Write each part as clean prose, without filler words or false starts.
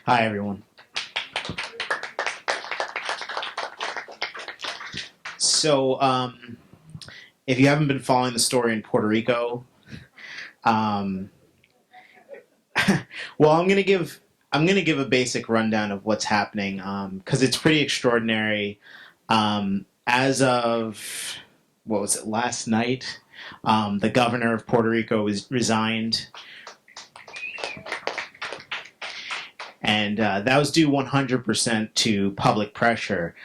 Hi, everyone. So, if you haven't been following the story in Puerto Rico, um, well, I'm gonna give a basic rundown of what's happening because it's pretty extraordinary. As of what was it last night, the governor of Puerto Rico was resigned, and that was due 100% to public pressure.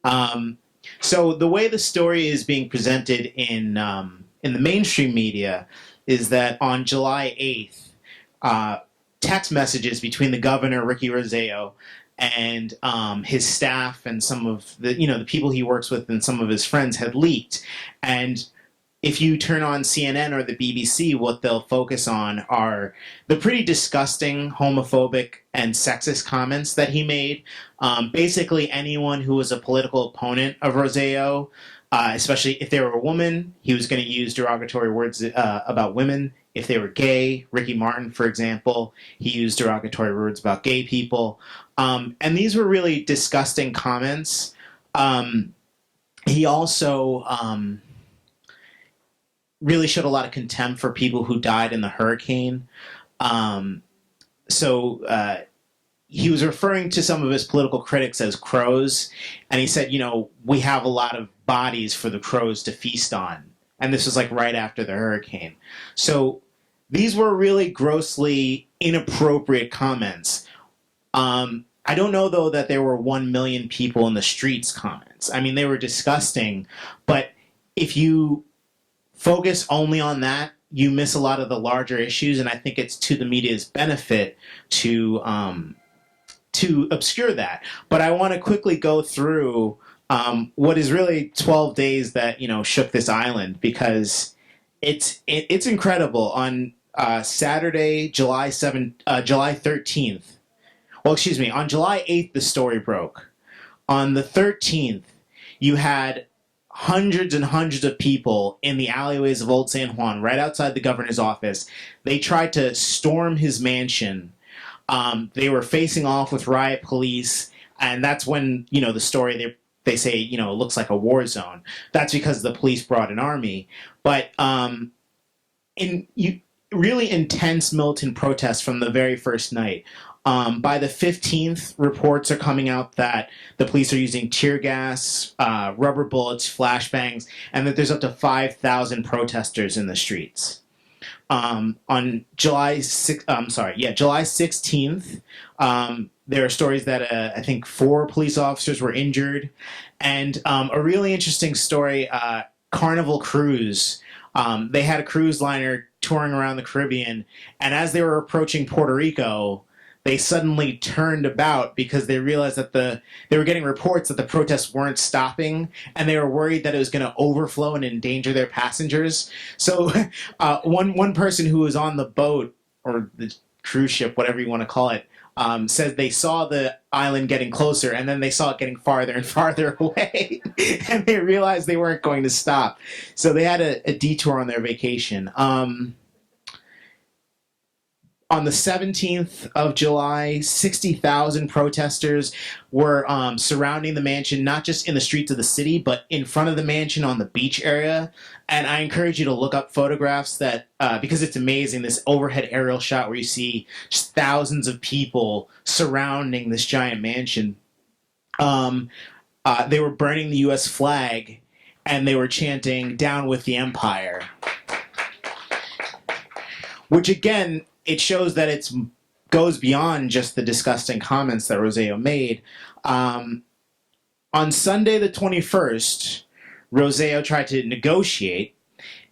Um, so the way the story is being presented in the mainstream media is that on July 8th, uh, text messages between the governor Ricky Roseo and his staff and some of the people he works with and some of his friends had leaked, and if you turn on CNN or the BBC, what they'll focus on are the pretty disgusting homophobic and sexist comments that he made. Basically, anyone who was a political opponent of Roseo, especially if they were a woman, he was going to use derogatory words about women. If they were gay, Ricky Martin, for example, he used derogatory words about gay people. And these were really disgusting comments. He also really showed a lot of contempt for people who died in the hurricane. Um, so he was referring to some of his political critics as crows, and he said, we have a lot of bodies for the crows to feast on. And this was like right after the hurricane. So these were really grossly inappropriate comments. I don't know, though, that there were 1 million people in the streets comments. I mean, they were disgusting, but if you focus only on that, you miss a lot of the larger issues, and I think it's to the media's benefit to obscure that. But I want to quickly go through what is really 12 days that shook this island, because it's incredible. On Saturday, July 13th. Well, excuse me. On July 8th, the story broke. On the 13th, you had hundreds and hundreds of people in the alleyways of Old San Juan, right outside the governor's office. They tried to storm his mansion. They were facing off with riot police, and that's when the story they say it looks like a war zone. That's because the police brought an army, but really intense militant protests from the very first night. By the 15th, reports are coming out that the police are using tear gas, rubber bullets, flashbangs, and that there's up to 5,000 protesters in the streets. On July 16th, there are stories that I think 4 police officers were injured, and a really interesting story. Carnival Cruise. They had a cruise liner touring around the Caribbean, and as they were approaching Puerto Rico, they suddenly turned about because they realized that they were getting reports that the protests weren't stopping, and they were worried that it was going to overflow and endanger their passengers. So one person who was on the boat, or the cruise ship, whatever you want to call it, says they saw the island getting closer, and then they saw it getting farther and farther away, and they realized they weren't going to stop. So they had a detour on their vacation. On the 17th of July, 60,000 protesters were surrounding the mansion, not just in the streets of the city, but in front of the mansion on the beach area. And I encourage you to look up photographs that, because it's amazing, this overhead aerial shot where you see just thousands of people surrounding this giant mansion. They were burning the U.S. flag, and they were chanting, "Down with the Empire." Which, again, it shows that it goes beyond just the disgusting comments that Roseo made. On Sunday the 21st, Roseo tried to negotiate,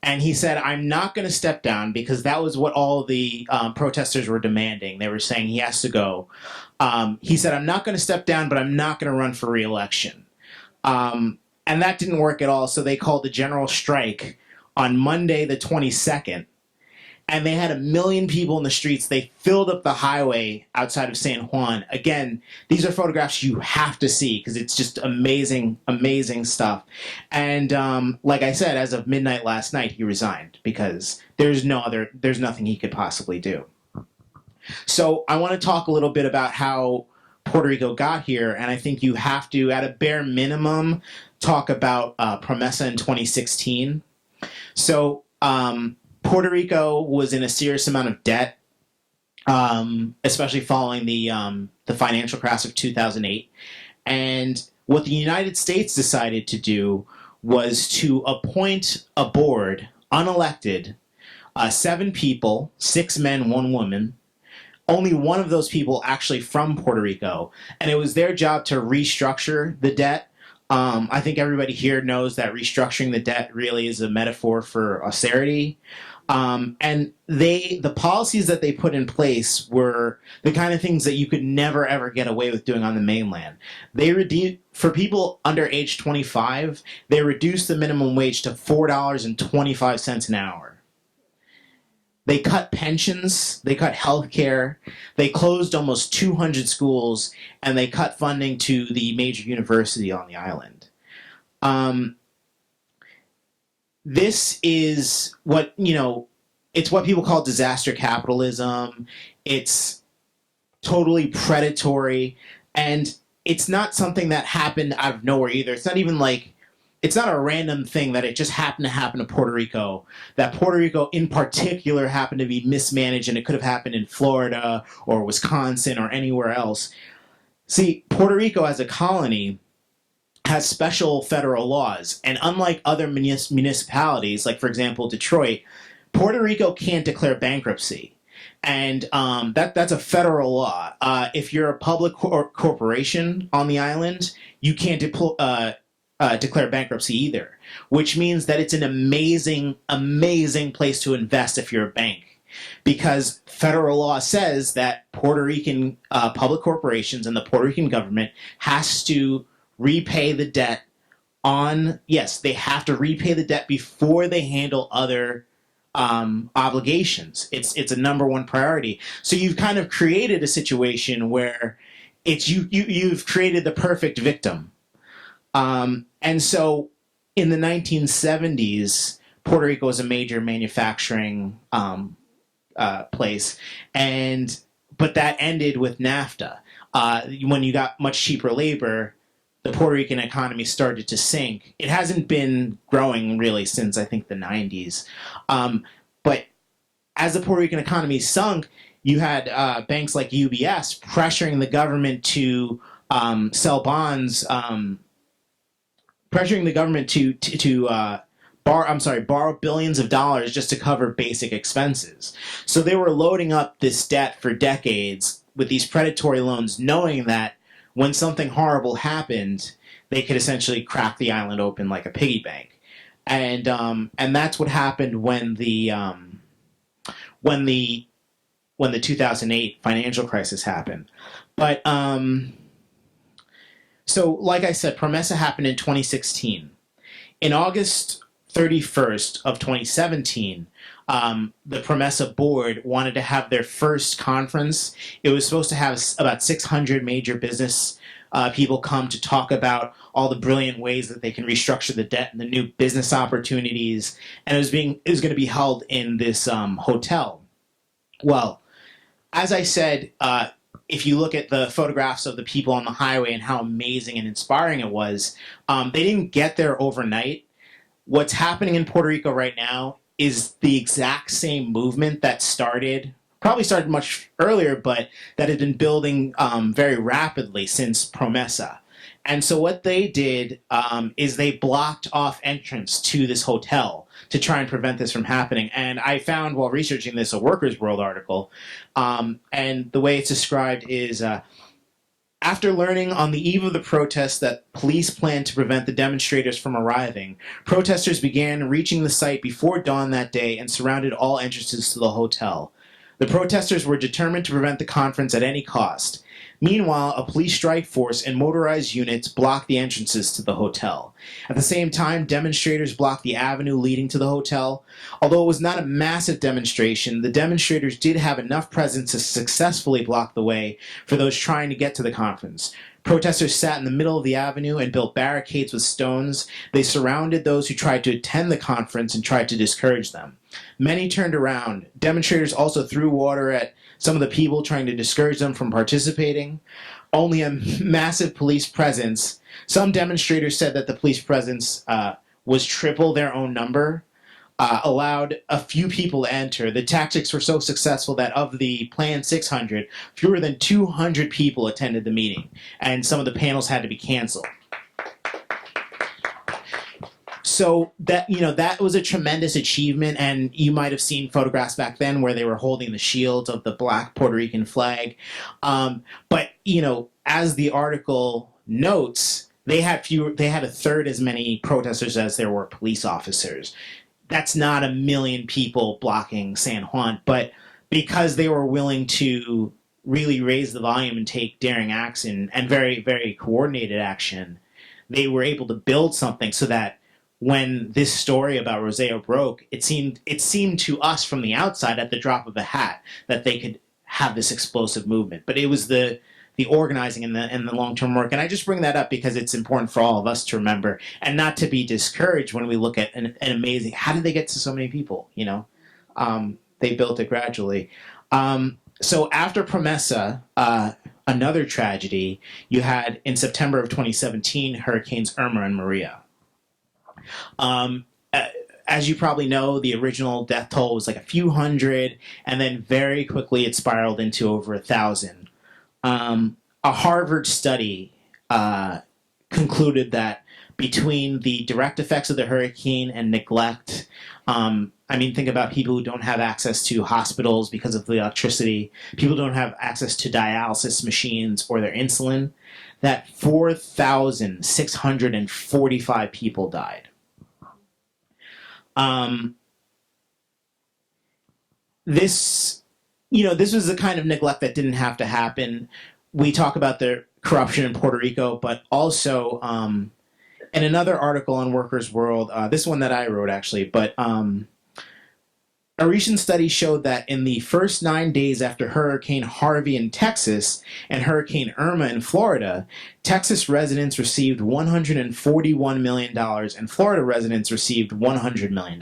and he said, "I'm not going to step down," because that was what all the protesters were demanding. They were saying he has to go. He said, "I'm not going to step down, but I'm not going to run for re-election." And that didn't work at all, so they called a general strike on Monday the 22nd. And they had 1 million people in the streets. They filled up the highway outside of San Juan. Again, these are photographs you have to see because it's just amazing, amazing stuff. And like I said, as of midnight last night, he resigned because there's nothing he could possibly do. So I want to talk a little bit about how Puerto Rico got here, and I think you have to, at a bare minimum, talk about Promesa in 2016. So Puerto Rico was in a serious amount of debt, especially following the financial crash of 2008. And what the United States decided to do was to appoint a board, unelected, 7 people, 6 men, 1 woman. Only one of those people actually from Puerto Rico, and it was their job to restructure the debt. I think everybody here knows that restructuring the debt really is a metaphor for austerity. And the policies that they put in place were the kind of things that you could never ever get away with doing on the mainland. For people under age 25, they reduced the minimum wage to $4.25 an hour. They cut pensions, they cut health care, they closed almost 200 schools, and they cut funding to the major university on the island. This is what, it's what people call disaster capitalism. It's totally predatory, and it's not something that happened out of nowhere either. It's not even like, it's not a random thing that it just happened to happen to Puerto Rico, that Puerto Rico in particular happened to be mismanaged, and it could have happened in Florida or Wisconsin or anywhere else. See, Puerto Rico as a colony has special federal laws, and unlike other municipalities, like for example Detroit, Puerto Rico can't declare bankruptcy. And that's a federal law. If you're a public corporation on the island, you can't declare bankruptcy either, which means that it's an amazing, amazing place to invest if you're a bank, because federal law says that Puerto Rican public corporations and the Puerto Rican government has to repay the debt they have to repay the debt before they handle other obligations. It's a number one priority. So you've kind of created a situation where you've created the perfect victim. And so in the 1970s, Puerto Rico was a major manufacturing place, but that ended with NAFTA. When you got much cheaper labor, the Puerto Rican economy started to sink. It hasn't been growing really since, I think, the 90s. But as the Puerto Rican economy sunk, you had banks like UBS pressuring the government to sell bonds, pressuring the government to borrow billions of dollars just to cover basic expenses. So they were loading up this debt for decades with these predatory loans, knowing that when something horrible happened, they could essentially crack the island open like a piggy bank. And that's what happened when the 2008 financial crisis happened. But so, like I said, Promesa happened in 2016. In August 31st of 2017, the Promesa board wanted to have their first conference. It was supposed to have about 600 major business people come to talk about all the brilliant ways that they can restructure the debt and the new business opportunities. And it was going to be held in this hotel. Well, as I said, if you look at the photographs of the people on the highway and how amazing and inspiring it was, they didn't get there overnight. What's happening in Puerto Rico right now is the exact same movement that probably started much earlier, but that had been building very rapidly since Promesa. And so what they did is they blocked off entrance to this hotel to try and prevent this from happening. And I found while researching this a Workers' World article, and the way it's described is, after learning on the eve of the protest that police planned to prevent the demonstrators from arriving, protesters began reaching the site before dawn that day and surrounded all entrances to the hotel. The protesters were determined to prevent the conference at any cost. Meanwhile, a police strike force and motorized units blocked the entrances to the hotel. At the same time, demonstrators blocked the avenue leading to the hotel. Although it was not a massive demonstration, the demonstrators did have enough presence to successfully block the way for those trying to get to the conference. Protesters sat in the middle of the avenue and built barricades with stones. They surrounded those who tried to attend the conference and tried to discourage them. Many turned around. Demonstrators also threw water at some of the people trying to discourage them from participating. Only a massive police presence. Some demonstrators said that the police presence was triple their own number. Allowed a few people to enter. The tactics were so successful that of the planned 600, fewer than 200 people attended the meeting, and some of the panels had to be canceled. So that was a tremendous achievement, and you might have seen photographs back then where they were holding the shields of the black Puerto Rican flag. But as the article notes, they had a third as many protesters as there were police officers. That's not a million people blocking San Juan, but because they were willing to really raise the volume and take daring action and very, very coordinated action, they were able to build something so that when this story about Roseo broke, it seemed to us from the outside at the drop of a hat that they could have this explosive movement. But it was the organizing and the long-term work. And I just bring that up because it's important for all of us to remember and not to be discouraged when we look at an amazing, how did they get to so many people? They built it gradually. So after Promesa, another tragedy, you had in September of 2017, Hurricanes Irma and Maria. As you probably know, the original death toll was like a few hundred, and then very quickly it spiraled into over 1,000. A Harvard study concluded that between the direct effects of the hurricane and neglect, think about people who don't have access to hospitals because of the electricity, people don't have access to dialysis machines or their insulin, that 4,645 people died. This was the kind of neglect that didn't have to happen. We talk about the corruption in Puerto Rico, but also in another article on Workers' World, this one that I wrote actually, but a recent study showed that in the first 9 days after Hurricane Harvey in Texas and Hurricane Irma in Florida, Texas residents received $141 million and Florida residents received $100 million.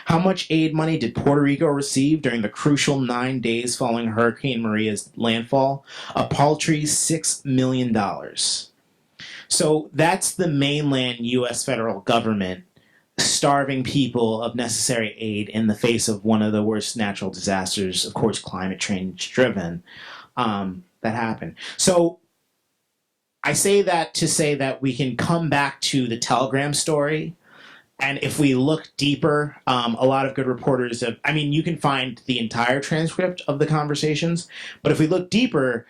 How much aid money did Puerto Rico receive during the crucial 9 days following Hurricane Maria's landfall? A paltry $6 million. So that's the mainland U.S. federal government starving people of necessary aid in the face of one of the worst natural disasters, of course, climate change driven, that happened. So I say that to say that we can come back to the Telegram story. And if we look deeper, a lot of good reporters you can find the entire transcript of the conversations, but if we look deeper,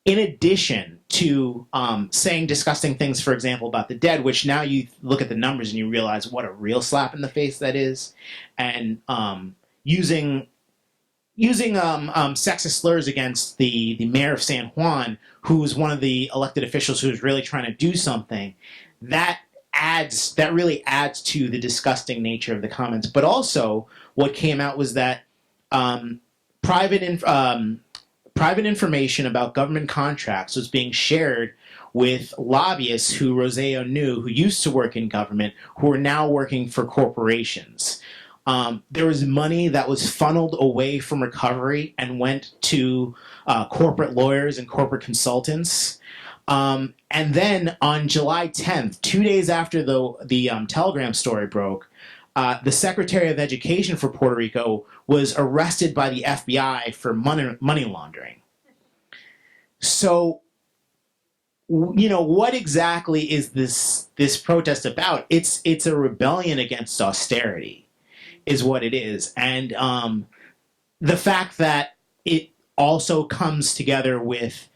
in addition to saying disgusting things, for example, about the dead, which now you look at the numbers and you realize what a real slap in the face that is, and using sexist slurs against the mayor of San Juan, who was one of the elected officials who was really trying to do something, that really adds to the disgusting nature of the comments. But also, what came out was that private information about government contracts was being shared with lobbyists who Roseo knew, who used to work in government, who are now working for corporations. There was money that was funneled away from recovery and went to corporate lawyers and corporate consultants. And then on July 10th, 2 days after the Telegram story broke, the Secretary of Education for Puerto Rico was arrested by the FBI for money laundering. So, what exactly is this protest about? It's a rebellion against austerity, is what it is, and the fact that it also comes together with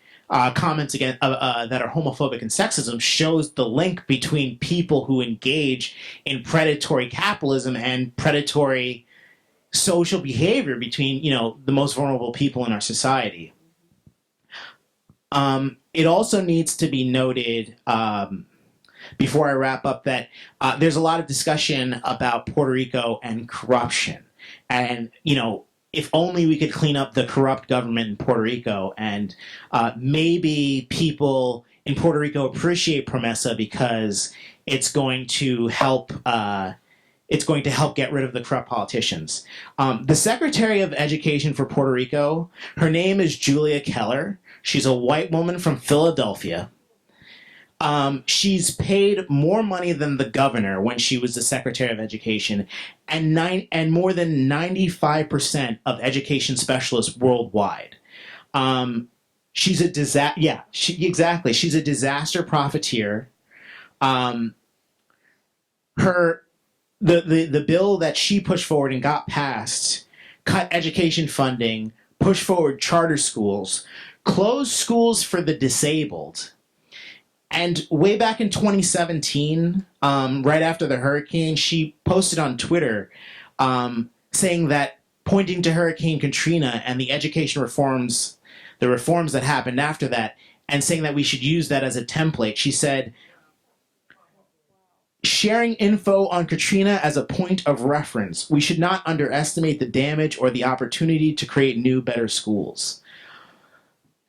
comments again that are homophobic and sexism shows the link between people who engage in predatory capitalism and predatory social behavior between the most vulnerable people in our society. It also needs to be noted, before I wrap up, that there's a lot of discussion about Puerto Rico and corruption. And, if only we could clean up the corrupt government in Puerto Rico, and maybe people in Puerto Rico appreciate Promesa because it's going to help. It's going to help get rid of the corrupt politicians. The Secretary of Education for Puerto Rico, her name is Julia Keller. She's a white woman from Philadelphia. She's paid more money than the governor when she was the Secretary of Education, and more than 95% of education specialists worldwide. She's a disaster. Yeah, exactly. She's a disaster profiteer. The bill that she pushed forward and got passed cut education funding, pushed forward charter schools, closed schools for the disabled. And way back in 2017, right after the hurricane, she posted on Twitter saying that, pointing to Hurricane Katrina and the education reforms, the reforms that happened after that, and saying that we should use that as a template. She said, sharing info on Katrina as a point of reference. We should not underestimate the damage or the opportunity to create new, better schools.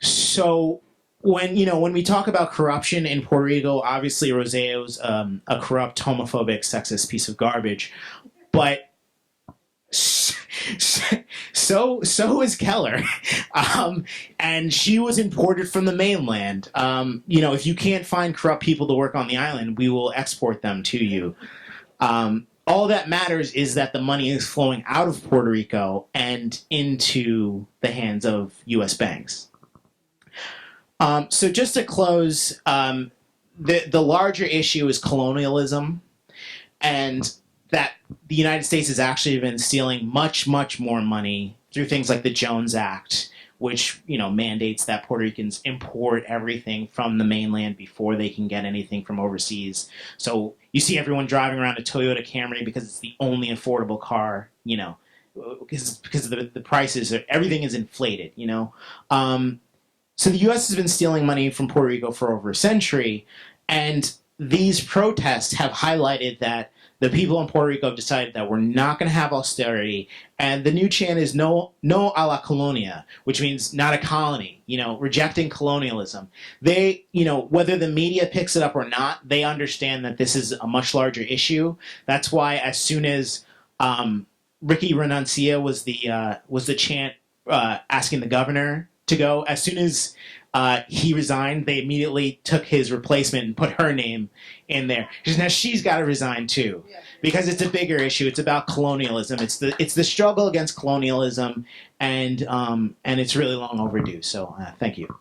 So when we talk about corruption in Puerto Rico, obviously Roseo's a corrupt, homophobic, sexist piece of garbage, but so is Keller, and she was imported from the mainland. If you can't find corrupt people to work on the island, we will export them to you. All that matters is that the money is flowing out of Puerto Rico and into the hands of U.S. banks. So just to close, the larger issue is colonialism, and that the United States has actually been stealing much, much more money through things like the Jones Act, which mandates that Puerto Ricans import everything from the mainland before they can get anything from overseas. So you see everyone driving around a Toyota Camry because it's the only affordable car, because the prices, everything is inflated, So the U.S. has been stealing money from Puerto Rico for over a century, and these protests have highlighted that the people in Puerto Rico have decided that we're not going to have austerity, and the new chant is no a la colonia, which means not a colony, rejecting colonialism. They, whether the media picks it up or not, they understand that this is a much larger issue. That's why as soon as Ricky Renuncia was the chant asking the governor to go, as soon as he resigned, they immediately took his replacement and put her name in there. Now she's got to resign too, because it's a bigger issue. It's about colonialism. It's the struggle against colonialism, and it's really long overdue. So thank you.